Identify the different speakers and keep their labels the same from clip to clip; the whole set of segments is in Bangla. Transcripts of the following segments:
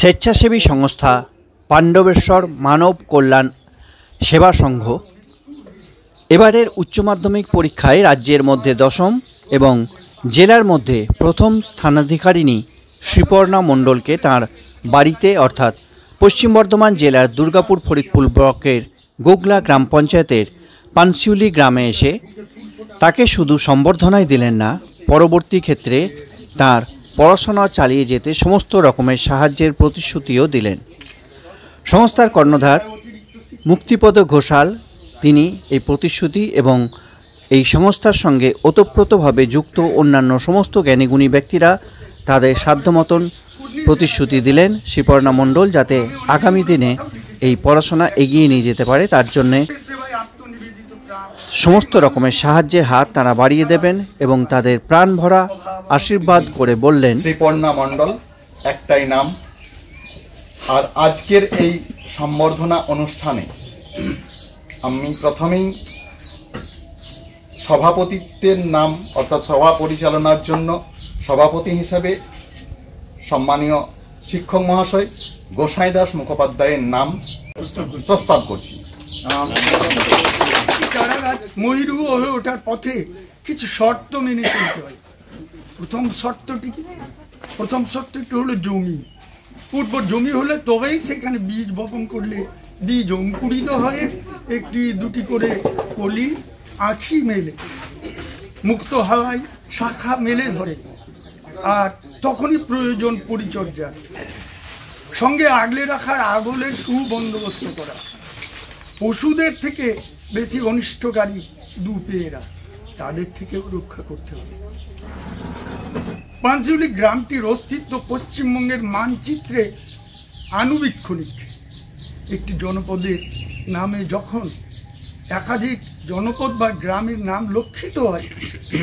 Speaker 1: স্বেচ্ছাসেবী সংস্থা পাণ্ডবেশ্বর মানব কল্যাণ সেবা সংঘ এবারের উচ্চ মাধ্যমিক পরীক্ষায় রাজ্যের মধ্যে দশম এবং জেলার মধ্যে প্রথম স্থানাধিকারিণী শ্রীপর্ণা মণ্ডলকে তাঁর বাড়িতে অর্থাৎ পশ্চিম বর্ধমান জেলার দুর্গাপুর ফরিদপুর ব্লকের গোগলা গ্রাম পঞ্চায়েতের পানশিউলি গ্রামে এসে তাকে শুধু সম্বর্ধনাই দিলেন না, পরবর্তী ক্ষেত্রে তাঁর পড়াশোনা চালিয়ে যেতে সমস্ত রকমের সাহায্যের প্রতিশ্রুতিও দিলেন। সংস্থার কর্ণধার মুক্তিপদ ঘোষাল তিনি এই প্রতিশ্রুতি এবং এই সংস্থার সঙ্গে ওতপ্রোতভাবে যুক্ত অন্যান্য সমস্ত জ্ঞানীগুণী ব্যক্তিরা তাদের সাধ্যমতন প্রতিশ্রুতি দিলেন শ্রীপর্ণা মণ্ডল যাতে আগামী দিনে এই পড়াশোনা এগিয়ে নিয়ে যেতে পারে, তার জন্যে সমস্ত রকমের সাহায্যের হাত তারা বাড়িয়ে দেবেন এবং তাদের প্রাণ ভরা আশীর্বাদ করে বললেন,
Speaker 2: শ্রীপর্ণা মণ্ডল একটাই নাম। আর আজকের এই সম্বর্ধনা অনুষ্ঠানে আমি প্রথমেই সভাপতিত্বের নাম অর্থাৎ সভা পরিচালনার জন্য সভাপতি হিসাবে সম্মানীয় শিক্ষক মহাশয় গোসাই দাস মুখোপাধ্যায়ের নাম প্রস্তাব করছি।
Speaker 3: ময়ূরু হয়ে ওঠার পথে কিছু শর্ত মেনে চলতে হয়। প্রথম শর্তটি হলো জমি, উর্বর জমি হলে তবেই সেখানে বীজ বপন করলে বীজ অঙ্কুরিত হয়ে একটি দুটি করে কলি আঁখি মেলে মুক্ত হাওয়ায় শাখা মেলে ধরে, আর তখনই প্রয়োজন পরিচর্যার সঙ্গে আগলে রাখার আগলের সুবন্দোবস্ত করা, পশুদের থেকে বেশি অনিষ্টকারী দুপেয়েরা তাদের থেকেও রক্ষা করতে হবে। পানশিউলি গ্রামটির অস্তিত্ব পশ্চিমবঙ্গের মানচিত্রে আনুবীক্ষণিক। একটি জনপদের নামে যখন একাধিক জনপদ বা গ্রামের নাম লক্ষিত হয়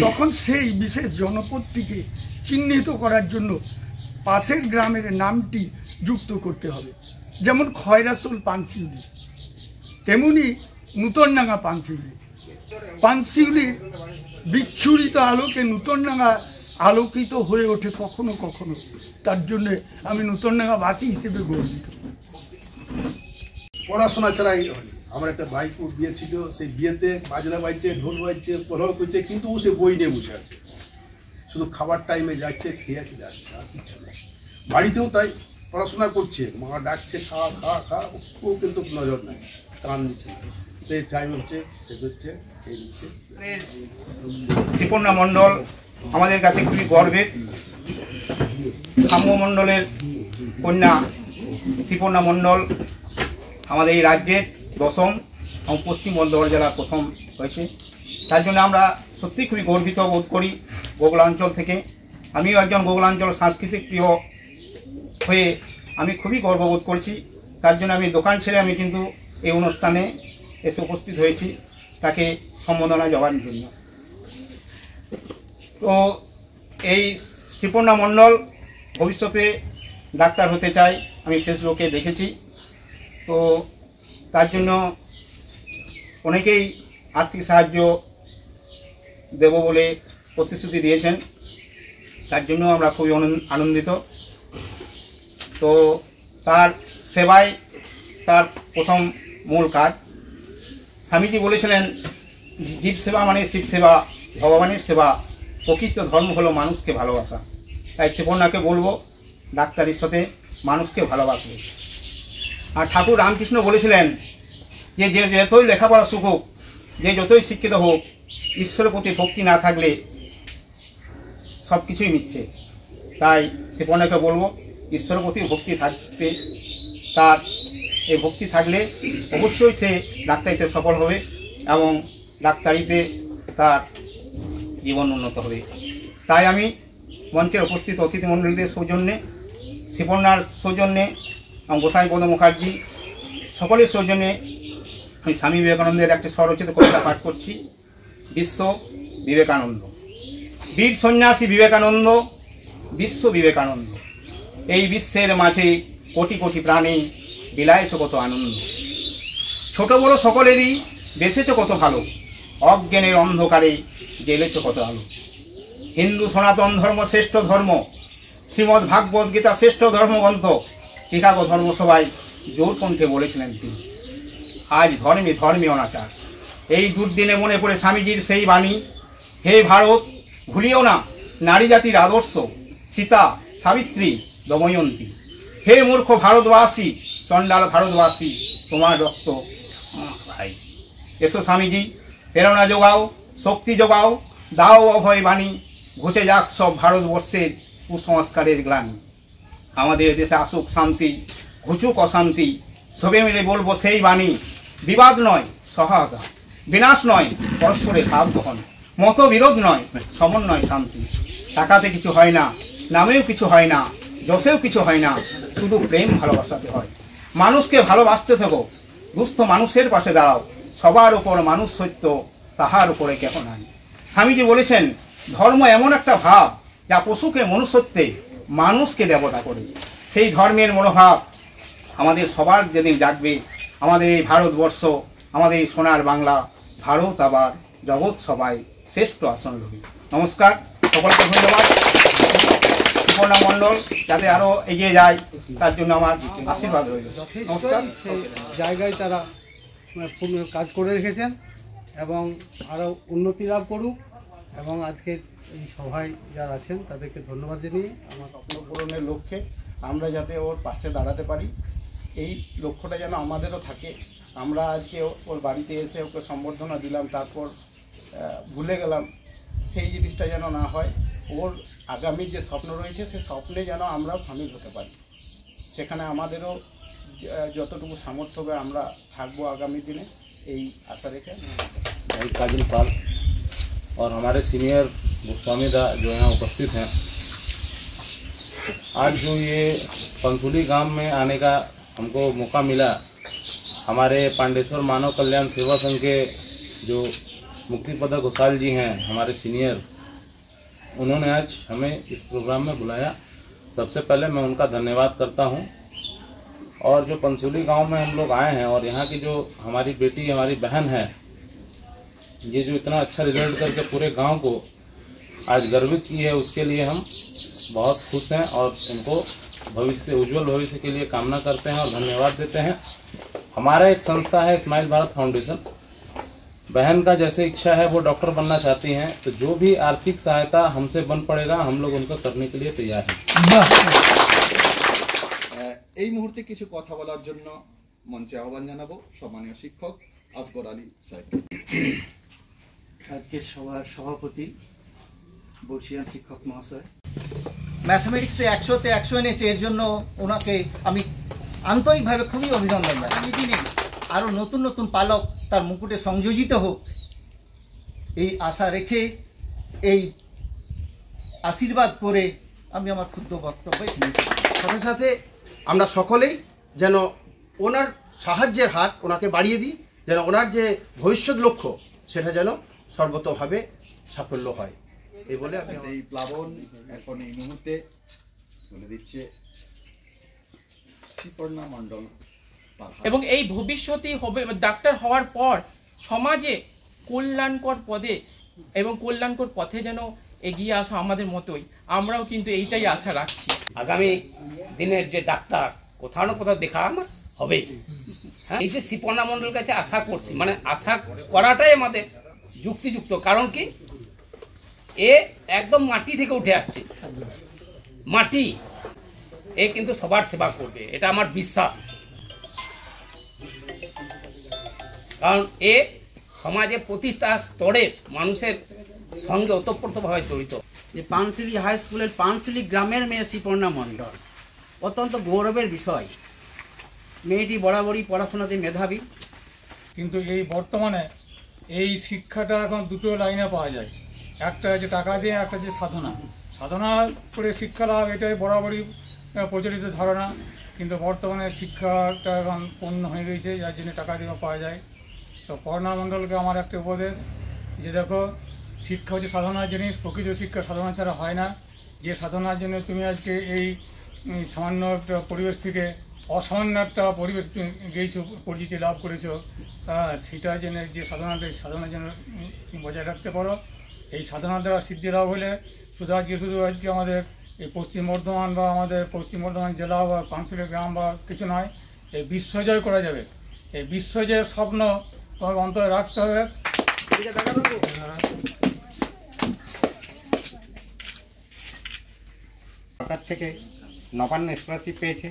Speaker 3: তখন সেই বিশেষ জনপদটিকে চিহ্নিত করার জন্য পাশের গ্রামের নামটি যুক্ত করতে হবে। যেমন খয়রাসোল পানশিউলি, তেমনি নূতনডাঙ্গা পানশিউলি। পানশিউলির বিচ্ছুরিত আলোকে নূতনডাঙ্গা আলোকিত হয়ে ওঠে কখনো কখনো, তার জন্যে আমি নূতনডাঙ্গাবাসী হিসেবে গর্বিত।
Speaker 4: পড়াশোনা ছাড়াই আমার একটা ভাইপুর বিয়ে ছিল, সেই বিয়েতে বাজনা বাজছে, ঢোল বাজছে, পলক করছে, কিন্তু ও সে বই নিয়ে বসে আছে, শুধু খাবার টাইমে যাচ্ছে, খেয়ে চলে আসছে, আর কিছু নেই। বাড়িতেও তাই পড়াশোনা করছে, মা ডাকছে খাওয়া খাওয়া খাওয়া, ও কিন্তু নজর নাই, কান দিচ্ছে, সেই টাইম হচ্ছে শেষ হচ্ছে এই দিচ্ছে।
Speaker 5: শ্রীপর্ণা মণ্ডল আমাদের কাছে খুবই গর্বের। সাম্য মণ্ডলের কন্যা শ্রীপর্ণা মণ্ডল আমাদের এই রাজ্যের দশম এবং পশ্চিম বর্ধমান জেলার প্রথম হয়েছে, তার জন্য আমরা সত্যি খুবই গর্বিত বোধ করি। গোগলা অঞ্চল থেকে আমিও একজন গোগলা অঞ্চল সাংস্কৃতিক প্রিয় হয়ে আমি খুবই গর্ববোধ করছি। তার জন্য আমি দোকান ছেড়ে আমি কিন্তু এই অনুষ্ঠানে এসে উপস্থিত হয়েছি তাকে সম্বোধনা জবাবের জন্য। তো এই শ্রীপর্ণা মণ্ডল ভবিষ্যতে ডাক্তার হতে চাই, আমি ফেসবুকে দেখেছি। তো তার জন্য অনেকেই আর্থিক সাহায্য দেব বলে প্রতিশ্রুতি দিয়েছেন, তার জন্য আমরা খুবই আনন্দিত। তো তার সেবায় তার প্রথম মূল কাজ। স্বামীজি বলেছিলেন জীব সেবা মানে শিব সেবা, ভগবানের সেবা, প্রকৃত ধর্ম হলো মানুষকে ভালোবাসা। তাই শ্রীপর্ণাকে বলবো ডাক্তারের সাথে মানুষকে ভালোবাসবে। আর ঠাকুর রামকৃষ্ণ বলেছিলেন যে যতই লেখাপড়া শিখুক, যে যতই শিক্ষিত হোক, ঈশ্বরের প্রতি ভক্তি না থাকলে সব কিছুই মিশছে। তাই শ্রীপর্ণাকে বলবো ঈশ্বরের প্রতি ভক্তি থাকতে, তার এই ভক্তি থাকলে অবশ্যই সে ডাক্তারিতে সফল হবে এবং ডাক্তারিতে তার জীবন উন্নত হবে। তাই আমি মঞ্চের উপস্থিত অতিথিমণ্ডলীদের সৌজন্যে, শ্রীপর্ণার সৌজন্যে এবং গোসাইপদ মুখার্জি সকলের সৌজন্যে আমি স্বামী বিবেকানন্দের একটি স্বরচিত কবিতা পাঠ করছি। বিশ্ব বিবেকানন্দ। বীর সন্ন্যাসী বিবেকানন্দ, বিশ্ব বিবেকানন্দ, এই বিশ্বের মাঝে কোটি কোটি প্রাণী বিলাইছ কত আনন্দ। ছোট বড় সকলেরই বেসেছ কত ভালো, অজ্ঞানের অন্ধকারে জ্বেলেছ কত আলো। হিন্দু সনাতন ধর্ম শ্রেষ্ঠ ধর্ম, শ্রীমদ্ ভাগবত গীতা শ্রেষ্ঠ ধর্মগ্রন্থ, চিকাগো ধর্মসভায় জোর কণ্ঠে বলেছিলেন তিনি। আজ ধর্মে ধর্মে অনাচার, এই দুর্দিনে মনে পড়ে স্বামীজির সেই বাণী, হে ভারত ভুলিও না নারী জাতির আদর্শ, সীতা সাবিত্রী দময়ন্তী। হে মূর্খ ভারতবাসী, চণ্ডাল ভারতবাসী, তোমার রক্ত ভাই। এসো স্বামীজি, প্রেরণা যোগাও, শক্তি যোগাও, দাও অভয় বাণী, ঘুচে যাক সব ভারতবর্ষের কুসংস্কারের গ্লানি। আমাদের দেশে আসুক শান্তি, ঘুচুক অশান্তি, সবে মিলে বলবো সেই বাণী। বিবাদ নয় সহায়তা, বিনাশ নয় পরস্পরের ভাব গ্রহণ, মতবিরোধ নয় সমন্বয় শান্তি। টাকাতে কিছু হয় না, নামেও কিছু হয় না, যশেও কিছু হয় না, শুধু প্রেম ভালোবাসাতে হয়। মানুষকে ভালোবাসতে থাকো, দুস্থ মানুষের পাশে দাঁড়াও, সবার উপর মানুষ সত্য, তাহার উপরে কেহ নাই। স্বামীজি বলেছেন, ধর্ম এমন একটা ভাব যা পশুকে মনুষ্যত্বে, মানুষকে দেবতা করে। সেই ধর্মের মনোভাব আমাদের সবার যেদিন জাগবে, আমাদের এই ভারতবর্ষ, আমাদের এই সোনার বাংলা, ভারত আবার জগৎ সবাই শ্রেষ্ঠ আসন লবে। নমস্কার, সকলকে ধন্যবাদ। সুপর্ণা মণ্ডল যাতে আরও এগিয়ে যায় তার জন্য আমার আশীর্বাদ রইল। নমস্কার।
Speaker 6: সেই জায়গায় তারা কাজ করে রেখেছেন এবং আরও উন্নতি লাভ করুক, এবং আজকে এই সভায় যারা আছেন তাদেরকে ধন্যবাদ জানিয়ে আমার
Speaker 2: স্বপ্ন পূরণের লক্ষ্যে আমরা যাতে ওর পাশে দাঁড়াতে পারি, এই লক্ষ্যটা যেন আমাদেরও থাকে। আমরা আজকে ওর বাড়িতে এসে ওকে সম্বর্ধনা দিলাম, তারপর ভুলে গেলাম, সেই জিনিসটা যেন না হয়। ওর আগামীর যে স্বপ্ন রয়েছে সে স্বপ্নে যেন আমরাও সামিল হতে পারি, সেখানে আমাদেরও যতটুকু সামর্থ্য হবে আমরা থাকবো আগামী दिने, এই आशा रेखे।
Speaker 7: भाई काजल पाल और हमारे सीनियर गोस्वामी दा जो यहाँ उपस्थित हैं, आज जो ये पंसुली गांव में आने का हमको मौका मिला, हमारे पांडेश्वर मानव कल्याण सेवा संघ के जो मुक्तिपदा घोषाल जी हैं, हमारे सीनियर, उन्होंने आज हमें इस प्रोग्राम में बुलाया। सबसे पहले मैं उनका धन्यवाद करता हूँ। और जो पंसुली गांव में हम लोग आए हैं और यहाँ की जो हमारी बेटी, हमारी बहन है, ये जो इतना अच्छा रिजल्ट करके पूरे गांव को आज गर्वित की है, उसके लिए हम बहुत खुश हैं और इनको भविष्य, उज्जवल भविष्य के लिए कामना करते हैं और धन्यवाद देते हैं। हमारा एक संस्था है स्माइल भारत फाउंडेशन, बहन का जैसे इच्छा है वो डॉक्टर बनना चाहती हैं, तो जो भी आर्थिक सहायता हमसे बन पड़ेगा हम लोग उनको करने के लिए तैयार हैं।
Speaker 2: এই মুহূর্তে কিছু কথা বলার জন্য মঞ্চে আহ্বান জানাবো সম্মানীয় শিক্ষক আসগর আলী সাহেবকে।
Speaker 8: আজকের সভার সভাপতি বর্ষিয়ান শিক্ষক মহাশয়, ম্যাথমেটিক্সে 100-তে 100 এনেছে, এর জন্য ওনাকে আমি আন্তরিকভাবে খুবই অভিনন্দন জানাই। এই দিনে আরও নতুন নতুন পালক তার মুকুটে সংযোজিত হোক, এই আশা রেখে, এই আশীর্বাদ করে আমি আমার ক্ষুদ্র বক্তব্য
Speaker 9: সাথে সাথে আমরা সকলেই যেন ওনার সাহায্যের হাত ওনাকে বাড়িয়ে দিই, যেন ওনার যে ভবিষ্যৎ লক্ষ্য সেটা যেন সর্বতভাবে সাফল্য হয়, এই বলে আমি
Speaker 2: এই প্লাবন এখন এই মুহূর্তে বলে দিচ্ছে সুপর্ণা মণ্ডল।
Speaker 10: এবং এই ভবিষ্যতেই হবে ডাক্তার হওয়ার পর সমাজে কল্যাণকর পদে এবং কল্যাণকর পথে যেন এগিয়ে আসা আমাদের মতোই আমরাও কিন্তু এইটাই আশা রাখছি।
Speaker 11: আগামী দিনের যে ডাক্তার কোথাও না কোথাও দেখা আমার হবেই। হ্যাঁ, এই যে সুপর্ণা মণ্ডল কাছে আশা করছি, মানে আশা করাটাই আমাদের যুক্তিযুক্ত। কারণ কি, এ একদম মাটি থেকে উঠে আসছে, মাটি, এ কিন্তু সবার সেবা করবে, এটা আমার বিশ্বাস। কারণ এ সমাজে প্রতিটা স্তরের মানুষের সঙ্গে ওতপ্রোতভাবে জড়িত।
Speaker 12: যে পানশিলি হাই স্কুলের পানশিলি গ্রামের মেয়ে সুপর্ণা মণ্ডল, অত্যন্ত গৌরবের বিষয়। মেয়েটি বরাবরই পড়াশোনাতে মেধাবী,
Speaker 3: কিন্তু এই বর্তমানে এই শিক্ষাটা এখন দুটো লাইনে পাওয়া যায়, একটা হচ্ছে টাকা দিয়ে, একটা হচ্ছে সাধনা। সাধনা করে শিক্ষা লাভ, এটাই বরাবরই প্রচলিত ধারণা, কিন্তু বর্তমানে শিক্ষাটা এখন পণ্য হয়ে গেছে, যার জন্য টাকা দিয়ে পাওয়া যায়। তো পর্ণা মণ্ডলকে আমার একটা উপদেশ যে দেখো, শিক্ষা হচ্ছে সাধনার জিনিস, প্রকৃত শিক্ষা সাধনা ছাড়া হয় না। যে সাধনার জন্য তুমি আজকে এই সামান্য একটা পরিবেশ থেকে অসামান্য একটা পরিবেশ গিয়েছো, পরিচিতি লাভ করেছো, সেটার জন্য যে সাধনার জন্য বজায় রাখতে পারো। এই সাধনার দ্বারা সিদ্ধি লাভ হলে শুধু আজকে আমাদের
Speaker 13: এই পশ্চিম বর্ধমান বা আমাদের পশ্চিম বর্ধমান জেলা বা পাঁচুলি গ্রাম বা কিছু নয়, এই বিশ্বজয় করা যাবে। এই বিশ্বজয়ের স্বপ্ন তোমাকে অন্তরে রাখতে হবে।
Speaker 14: সরকার থেকে নবান্ন স্কলারশিপ পেয়েছে।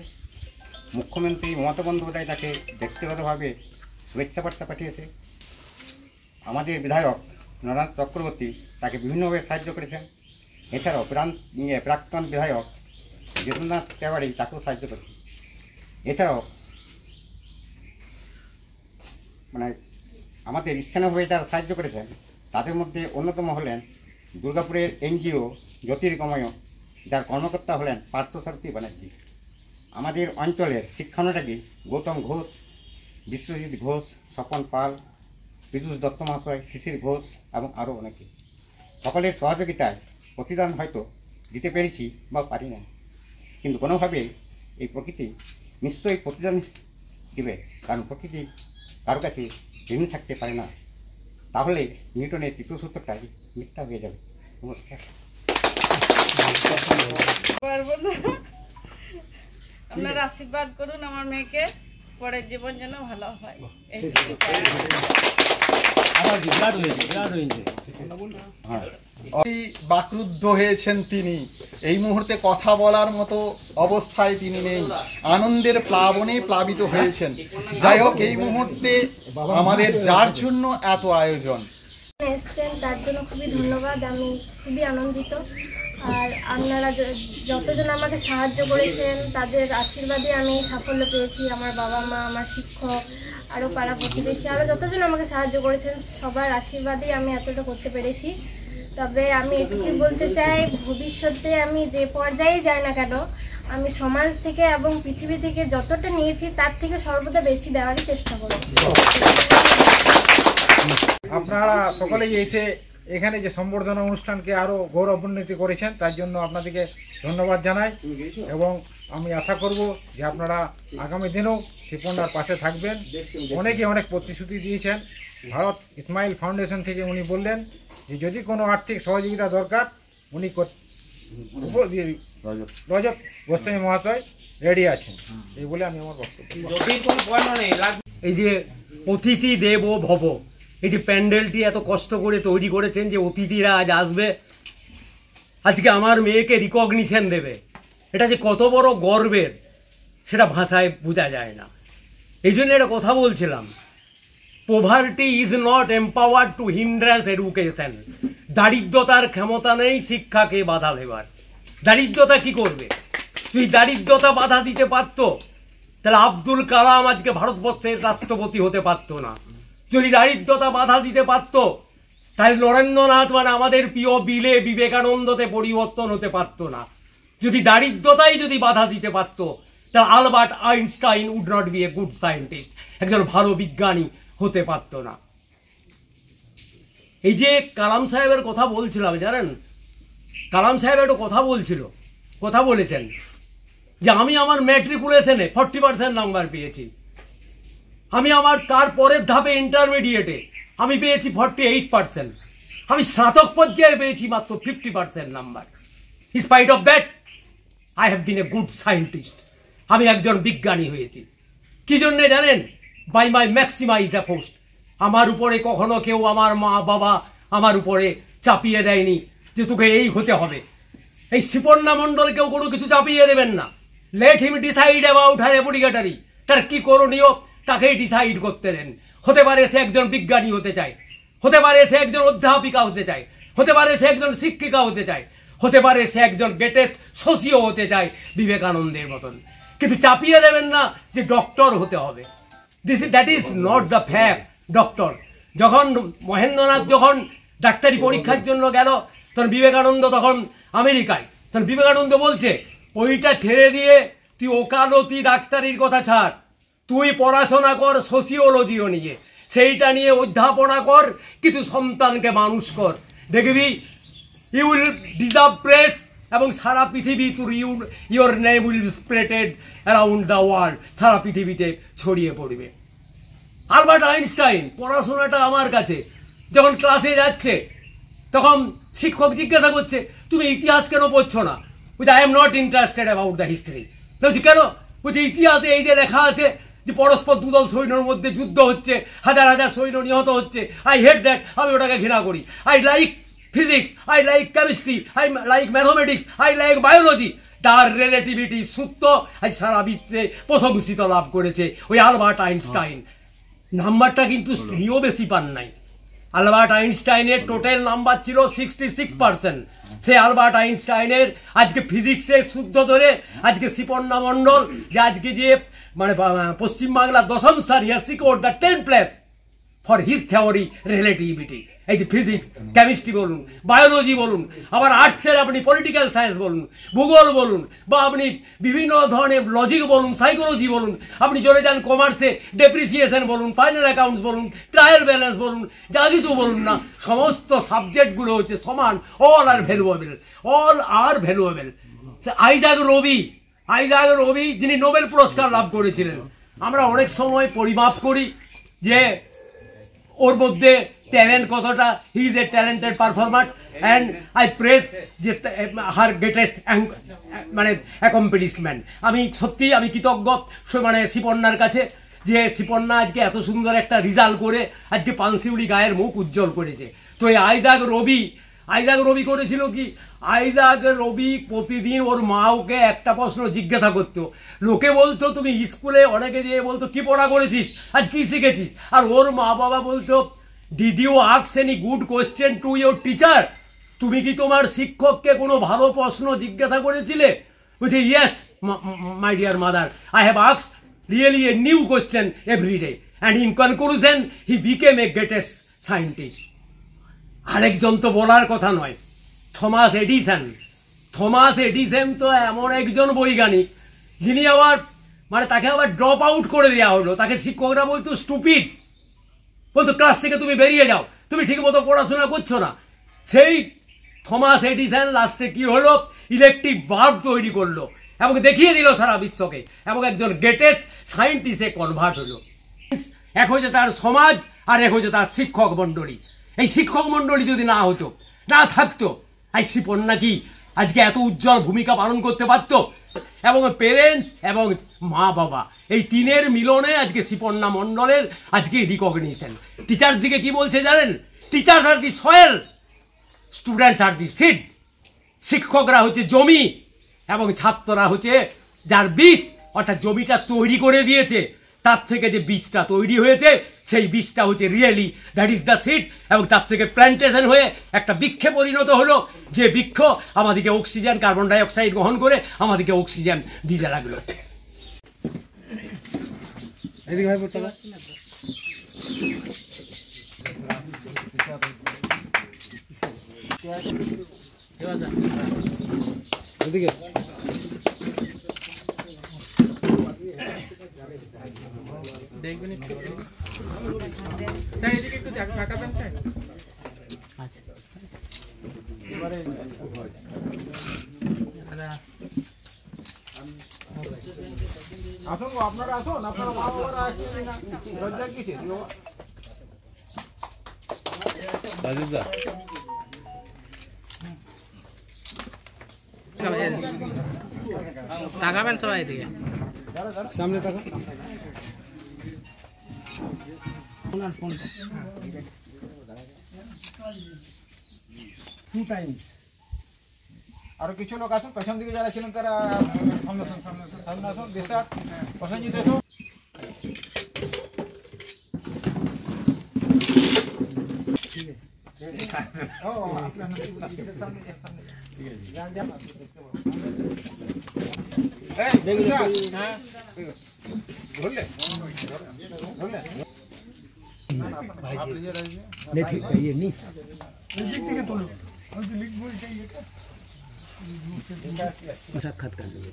Speaker 14: মুখ্যমন্ত্রী মমতা বন্দ্যোপাধ্যায় তাকে ব্যক্তিগতভাবে শুভেচ্ছা বার্তা পাঠিয়েছে। আমাদের বিধায়ক নরেন্দ্র চক্রবর্তী তাকে বিভিন্নভাবে সাহায্য করেছেন। এছাড়াও প্রাক্তন বিধায়ক জিতেন্দ্রনাথ তেওয়ারি তাকেও সাহায্য করেছেন। এছাড়াও আমাদের স্থানীয়ভাবে যারা সাহায্য করেছেন তাদের মধ্যে অন্যতম হলেন দুর্গাপুরের এনজিও জ্যোতির্গময়, যার কর্মকর্তা হলেন পার্থসারথী ব্যানার্জি। আমাদের অঞ্চলের শিক্ষানুরাগী গৌতম ঘোষ, বিশ্বজিৎ ঘোষ, স্বপন পাল, পীযূষ দত্ত মহাশয়, শিশির ঘোষ এবং আরও অনেকে। সকলের সহযোগিতায় প্রতিদান হয়তো দিতে পেরেছি বা পারি না, কিন্তু কোনোভাবে এই প্রকৃতি নিশ্চয়ই প্রতিদান দেবে, কারণ প্রকৃতি কারো কাছে ঋণী থাকতে পারে না। তাহলে নিউটনের তৃতীয় সূত্রটাই মিথ্যা হয়ে যাবে। নমস্কার।
Speaker 15: পারবো না, আপনারা আশীর্বাদ করুন আমার মেয়েকে, পরের জীবন যেন ভালো হয়।
Speaker 2: বাকরুদ্ধ হয়েছেন তিনি, এই মুহূর্তে কথা বলার মতো অবস্থায় তিনি নেই, আনন্দের প্লাবনে প্লাবিত হয়েছেন। যাই হোক, এই মুহূর্তে আমাদের যার জন্য এত আয়োজন
Speaker 16: এসছেন তার জন্য খুবই ধন্যবাদ। আমি খুবই আনন্দিত। আর আপনারা যতজন আমাকে সাহায্য করেছেন তাদের আশীর্বাদে আমি সাফল্য পেয়েছি। আমার বাবা মা, আমার শিক্ষক, আরও পাড়া প্রতিবেশী, আরও যতজন আমাকে সাহায্য করেছেন সবার আশীর্বাদেই আমি এতটা করতে পেরেছি। তবে আমি এটুকুই বলতে চাই, ভবিষ্যতে আমি যে পর্যায়ে যাই না কেন, আমি সমাজ থেকে এবং পৃথিবী থেকে যতটা নিয়েছি তার থেকে সর্বদা বেশি দেওয়ারই চেষ্টা করব।
Speaker 17: আপনারা সকলেই এসে এখানে যে সম্বর্ধনা অনুষ্ঠানকে আরও গৌরবান্বিত করেছেন, তার জন্য আপনাদেরকে ধন্যবাদ জানাই। এবং আমি আশা করব যে আপনারা আগামী দিনেও শিপনদার পাশে থাকবেন। অনেকে অনেক প্রতিশ্রুতি দিয়েছেন। ভারত ইসমাইল ফাউন্ডেশন থেকে উনি বললেন যে যদি কোনো আর্থিক সহযোগিতা দরকার উনি রজত গোস্বামী মহাশয় রেডি আছেন, এই বলে আমি আমার বক্তব্য।
Speaker 18: এই যে অতিথি দেব ভব, এই যে প্যান্ডেলটি এত কষ্ট করে তৈরি করেছেন যে অতিথিরা আজ আসবে, আজকে আমার মেয়েকে রিকগনিশন দেবে, এটা যে কত বড় গর্বের সেটা ভাষায় বোঝা যায় না। এই জন্য একটা কথা বলছিলাম, poverty is not empowered to hindrance education. দারিদ্রতার ক্ষমতা নেই শিক্ষাকে বাধা দেবার। দারিদ্রতা কি করবে? তুই দারিদ্রতা বাধা দিতে পারতো তাহলে আব্দুল কালাম আজকে ভারতবর্ষের রাষ্ট্রপতি হতে পারতো না। যদি দারিদ্রতা বাধা দিতে পারত তাহলে নরেন্দ্রনাথ মানে আমাদের প্রিয় বিলে বিবেকানন্দতে পরিবর্তন হতে পারতো না। যদি দারিদ্রতাই যদি বাধা দিতে পারত তাহলে Albert Einstein would not be a good scientist, একজন ভালো বিজ্ঞানী হতে পারতো না। এই যে কালাম সাহেবের কথা বলছিলাম, জানেন কালাম সাহেব একটা কথা বলেছেন যে আমি আমার ম্যাট্রিকুলেশনে 40% নাম্বার পেয়েছি, আমি আমার তারপরের ধাপে ইন্টারমিডিয়েটে আমি পেয়েছি 48%, আমি স্নাতক পর্যায়ে পেয়েছি মাত্র 50% number. In spite of that I have been a good scientist, আমি একজন বিজ্ঞানী হয়েছি। কি জন্যে জানেন? By my maximize the post. আমার উপরে কখনো কেউ, আমার মা বাবা আমার উপরে চাপিয়ে দেয়নি যে তোকে এই হতে হবে। এই শিপন্না মণ্ডল কেউ কোনো কিছু চাপিয়ে দেবেন না। Let him decide about her applicatory, তার কি করণীয় তাকেই ডিসাইড করতে দেন। হতে পারে সে একজন বিজ্ঞানী হতে চায়, হতে পারে সে একজন অধ্যাপিকা হতে চায়, হতে পারে সে একজন শিক্ষিকা হতে চায়, হতে পারে সে একজন গ্রেটেস্ট সোশিও হতে চায় বিবেকানন্দের মতন, কিন্তু চাপিয়ে দেবেন না যে ডক্টর হতে হবে। That is not the fact. Doctor যখন মহেন্দ্রনাথ যখন ডাক্তারি পরীক্ষার জন্য গেল তখন বিবেকানন্দ তখন আমেরিকায়, তখন বিবেকানন্দ বলছে ওইটা ছেড়ে দিয়ে তুই ওকালতি ডাক্তারির কথা ছাড়, তুই পড়াশোনা কর সোশিওলজিও নিয়ে, সেইটা নিয়ে অধ্যাপনা কর, কিছু সন্তানকে মানুষ কর, দেখবি ইউ উইল ডিজার্ভ প্রেস এবং সারা পৃথিবী তোর your name will spreaded around the world, সারা পৃথিবীতে ছড়িয়ে পড়বে। আলবার্ট আইনস্টাইন পড়াশোনাটা আমার কাছে যখন ক্লাসে যাচ্ছে তখন শিক্ষক জিজ্ঞাসা করছে তুমি ইতিহাস কেন পড়ছো না? বলছে I am not interested about the history. বলছি কেন? বলছে ইতিহাসে এই যে লেখা আছে যে পরস্পর দুদল সৈন্যর মধ্যে যুদ্ধ হচ্ছে, হাজার হাজার সৈন্য নিহত হচ্ছে, আই হেট দ্যাট, আমি ওটাকে ঘৃণা করি। I like physics, I like chemistry, I like mathematics, I like biology. তার রিলেটিভিটি সূত্র আজ সারা বিশ্বে প্রশংসিত লাভ করেছে ওই আলবার্ট আইনস্টাইন। নাম্বারটা কিন্তু স্ত্রীও বেশি পান নাই। আলবার্ট আইনস্টাইনের টোটাল নাম্বার ছিল 66%। সে আলবার্ট আইনস্টাইনের আজকে ফিজিক্সের সূত্র ধরে আজকে শিপন্না মণ্ডল যে আজকে যে মানে পশ্চিমবাংলা 10ম স্থান, he has secured the 10th place for his theory relativity. এই যে ফিজিক্স, কেমিস্ট্রি বলুন, বায়োলজি বলুন, আবার আর্টসের আপনি পলিটিক্যাল সায়েন্স বলুন, ভূগোল বলুন, বা আপনি বিভিন্ন ধরনের লজিক বলুন, সাইকোলজি বলুন, আপনি চলে যান কমার্সে ডেপ্রিসিয়েশন বলুন, ফাইনাল অ্যাকাউন্টস বলুন, ট্রায়াল ব্যালেন্স বলুন, যা কিছু বলুন না, সমস্ত সাবজেক্টগুলো হচ্ছে সমান, অল আর ভ্যালুয়েবল, অল আর ভ্যালুয়েবল। আইজাক রবি যিনি নোবেল পুরস্কার লাভ করেছিলেন, আমরা অনেক সময় পরিমাপ করি যে ওর মধ্যে ট্যালেন্ট কতটা, he is a talented performer and I praise যে হার গ্রেটেস্ট মানে অ্যাকমপ্লিশমেন্ট। আমি সত্যি আমি কৃতজ্ঞ মানে শিপন্নার কাছে যে শিপন্না আজকে এত সুন্দর একটা রেজাল্ট করে আজকে পানশিউলি গায়ের মুখ উজ্জ্বল করেছে। তো এই আইজাক রবি করেছিল কি, আইজাক রবি প্রতিদিন ওর মা ওকে একটা প্রশ্ন জিজ্ঞাসা করতো। লোকে বলতো তুমি স্কুলে অনেকে যেয়ে বলতো কি পড়া করেছিস, আজ কি শিখেছিস, আর ওর মা বাবা বলতো did you ask any good question to your teacher, তুমি কি তোমার শিক্ষককে কোনো ভালো প্রশ্ন জিজ্ঞাসা করেছিলে? বলছে yes my dear mother, I have asked really a new question every day and in conclusion he became A greatest scientist. আরেকজন তো বলার কথা নয়, থমাস এডিসন তো এমন একজন বৈজ্ঞানিক যিনি আবার মানে তাকে আবার ড্রপ আউট করে দেওয়া হলো। তাকে শিক্ষকরা বলতো স্টুপিড, বলতো ক্লাস থেকে তুমি বেরিয়ে যাও, তুমি ঠিক মতো পড়াশোনা করছো না। সেই থমাস এডিসন লাস্টে কি হলো, ইলেকট্রিক বাল্ব তৈরি করলো এবং দেখিয়ে দিল সারা বিশ্বকে, এবং একজন গ্রেটেস্ট সায়েন্টিস্টে কনভার্ট হলো। এক হচ্ছে তার সমাজ আর এক হচ্ছে তার শিক্ষক মণ্ডলী। এই শিক্ষক মণ্ডলী যদি না হতো, না থাকতো, আজ শিপন্না কি আজকে এত উজ্জ্বল ভূমিকা পালন করতে পারত? এবং পেরেন্টস এবং মা বাবা এই তিনের মিলনে আজকে শিপন্না মণ্ডলের আজকে রিকগনিশন। টিচার দিকে কি বলছে জানেন, teacher are the soil, students are the seed. শিক্ষকরা হচ্ছে জমি এবং ছাত্ররা হচ্ছে যার বীজ, অর্থাৎ জমিটা তৈরি করে দিয়েছে, তার থেকে যে বীজটা তৈরি হয়েছে সেই বীজটা হচ্ছে really that is the seed, এবং তার থেকে প্ল্যান্টেশন হয়ে একটা বৃক্ষে পরিণত হলো, যে বৃক্ষ আমাদেরকে অক্সিজেন, কার্বন ডাই অক্সাইড গ্রহণ করে আমাদেরকে অক্সিজেন দিতে লাগলো।
Speaker 10: দেখবেন একটু স্যার, এদিকে একটু তাকাবেন স্যার। আচ্ছা এবারে
Speaker 17: আসুন, আপনারা আসুন, আপনারা মা বাবারা আসছেন না, লজ্জা কিসে?
Speaker 10: তাকাবেন সবাই এদিকে,
Speaker 6: সামনে তাকা।
Speaker 17: আরো কিছু লোক আসুন, পেছন দিকে যারা ছিলেন তারা সামনে আসুন, সামনে আসুন, দিশাত প্রসেনজিৎ আসুন।
Speaker 18: সাক্ষাৎকার দেবে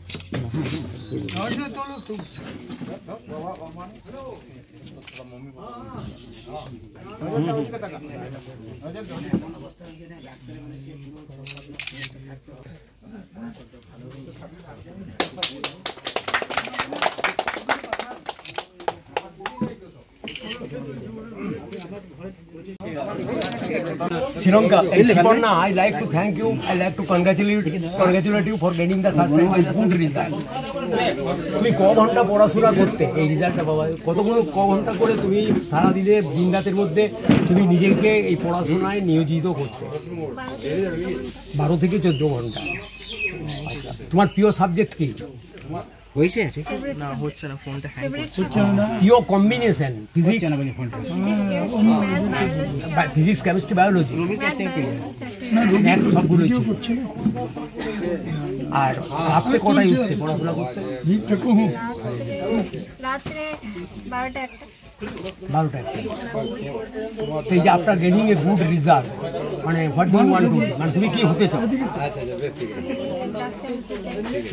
Speaker 17: ঠিক আছে।
Speaker 18: Srilanka, Siporna, I like to thank you. I like to congratulate you for getting the first time good result. তুমি ক ঘন্টা পড়াশোনা করতে এই রেজাল্টটা বাবা, কতগুলো ক ঘন্টা করে তুমি সারাদিনে দিন রাতের মধ্যে তুমি নিজেকে এই পড়াশোনায় নিয়োজিত করতে? 12 থেকে 14 ঘন্টা। আচ্ছা, তোমার প্রিয় সাবজেক্ট কি? হয়েছে না হচ্ছে না, ফোনটা হ্যাং করছে না। প্রিয় কম্বিনেশন ফিজিক্স না বলে ফোনটা ফিজিক্স কেমিস্ট্রি বায়োলজি ম্যাথ সবগুলো করছে না। আর রাতে কটায় উঠতে পড়াশোনা করতে?
Speaker 16: রাত্রে 12টা 1টা।
Speaker 18: 12টা 1টা। তো এই যে আপনার গেটিং এ গুড রেজাল্ট, মানে what do you want to, মানে তুমি কি হতে চাও?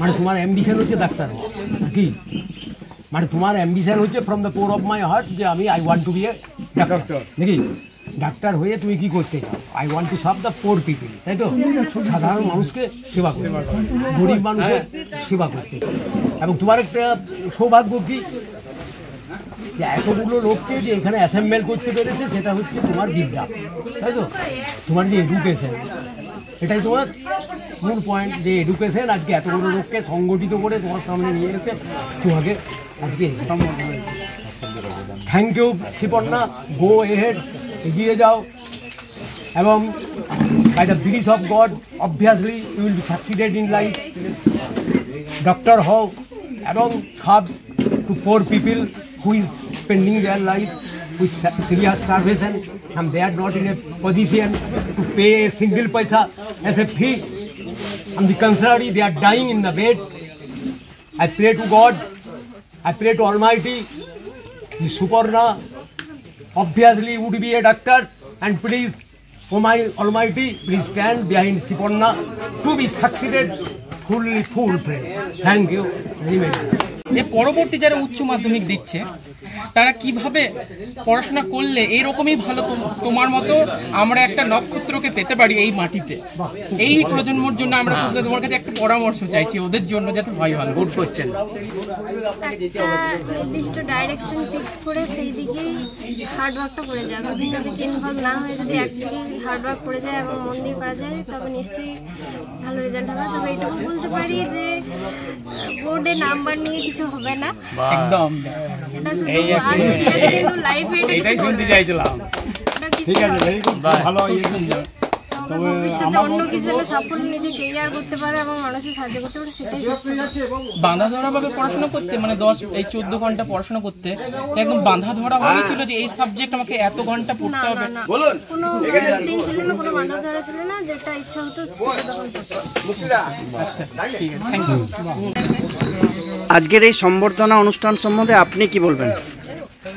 Speaker 18: মানে তোমার অ্যাম্বিশন হচ্ছে ডাক্তার কি? মানে তোমার অ্যাম্বিশন হচ্ছে from the core of my heart যে আমি I want to be a doctor নাকি? ডাক্তার হয়ে তুমি কি করতে চাও? I want to serve the poor people, তাই তো? সাধারণ মানুষকে সেবা করতে, গরিব মানুষের সেবা করতে। এবং তোমার একটা সৌভাগ্য কি যে এতগুলো লোককে যে এখানে অ্যাসেম্বল করতে পেরেছে, সেটা হচ্ছে তোমার বিদ্যা, তাই তো? তোমার যে এডুকেশন, এটাই তোমার মূল পয়েন্ট, যে এডুকেশন আজকে এতগুলো লোককে সংগঠিত করে তোমার সামনে নিয়ে এসে তোমাকে আজকে thank you Shiparna. Go ahead, এগিয়ে যাও, এবং by the grace of God obviously you will be succeeded in life. Doctor হও এবং serve to poor people who is spending their life with serious starvation and they are not in a position to pay a single paisa as a fee. On the contrary, they are dying in the bed. I pray to God, I pray to Almighty, the Suparna obviously would be a doctor, and please, oh my Almighty, please stand behind Suparna to be succeeded full prayer. Thank you very much.
Speaker 10: যে পরবর্তী যারা উচ্চ মাধ্যমিক দিচ্ছে তারা কিভাবে পড়াশোনা করলে এরকমই ভালো তোমার মতো আমরা একটা নক্ষত্রকে পেতে পারি এই মাটিতে, এই প্রজন্মর জন্য আমরা তোমার কাছে একটা পরামর্শ চাইছি ওদের জন্য যাতে হয় ভালো। Good question.
Speaker 16: একটা নির্দিষ্ট ডাইরেকশন ফিক্স করে সেই দিকেই হার্ড ওয়ার্কটা করে যায়, বিভিন্ন দিকে ইনভলভ না হয়ে যদি একদিকে হার্ড ওয়ার্ক করে যায় এবং মন দিয়ে করা যায় তবে নিশ্চয়ই ভালো রেজাল্ট হবে। তবে এটুকু বলতে পারি যে বোর্ডে নাম্বার নিয়ে কিছু হবে না,
Speaker 10: একদম
Speaker 16: এটা শুধু কিন্তু লাইফে
Speaker 11: এটাই শুনতে চাইছিলাম।
Speaker 16: ঠিক আছে, ভেরি গুড, ভালো ভবিষ্যতে অন্য কিছু যেন সাফল্য নিজে কেরিয়ার করতে পারে এবং মানুষের সাহায্য করতে পারে, সেটাই
Speaker 10: বাঁধা ধরা ভাবে পড়াশোনা করতে, মানে 14 ঘন্টা পড়াশোনা করতে একদম বাঁধা ধরা ভাবে ছিল যে এই সাবজেক্ট আমাকে এত ঘন্টা পড়তে হবে?
Speaker 16: বলুন। কোনো রুটিন ছিল না, কোনো বাঁধা ধরা ছিল না, যেটা ইচ্ছা হতো
Speaker 10: আচ্ছা ঠিক আছে, থ্যাংক ইউ।
Speaker 1: আজকের এই সম্বর্ধনা অনুষ্ঠান সম্বন্ধে আপনি কি বলবেন?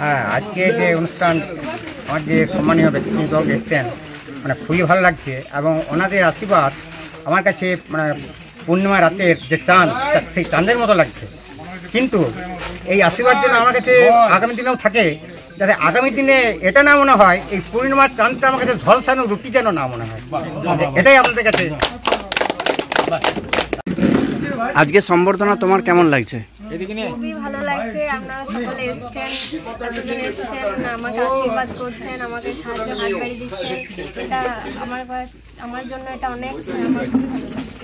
Speaker 14: হ্যাঁ, আজকে যে অনুষ্ঠান আমার যে সম্মানীয় ব্যক্তিত্ব এসছেন, মানে খুবই ভালো লাগছে, এবং ওনাদের আশীর্বাদ আমার কাছে মানে পূর্ণিমা রাতের যে চাঁদ, সেই চাঁদের মতো লাগছে। কিন্তু এই আশীর্বাদ যেন আমার কাছে আগামী দিনেও থাকে, যাতে আগামী দিনে এটা না মনে হয় এই পূর্ণিমার চাঁদটা আমার কাছে ঝলসানো রুটি যেন না মনে হয়, এটাই আপনাদের কাছে।
Speaker 1: আজকে সম্বর্ধনা তোমার কেমন লাগছে?
Speaker 16: খুবই ভালো লাগছে, আপনারা সকলে এসেছেন, আমাকে আশীর্বাদ করছেন, আমাকে সাহায্য হাত বাড়িয়ে দিচ্ছেন, এটা আমার জন্য এটা অনেক, আমার খুবই ভালো লাগছে।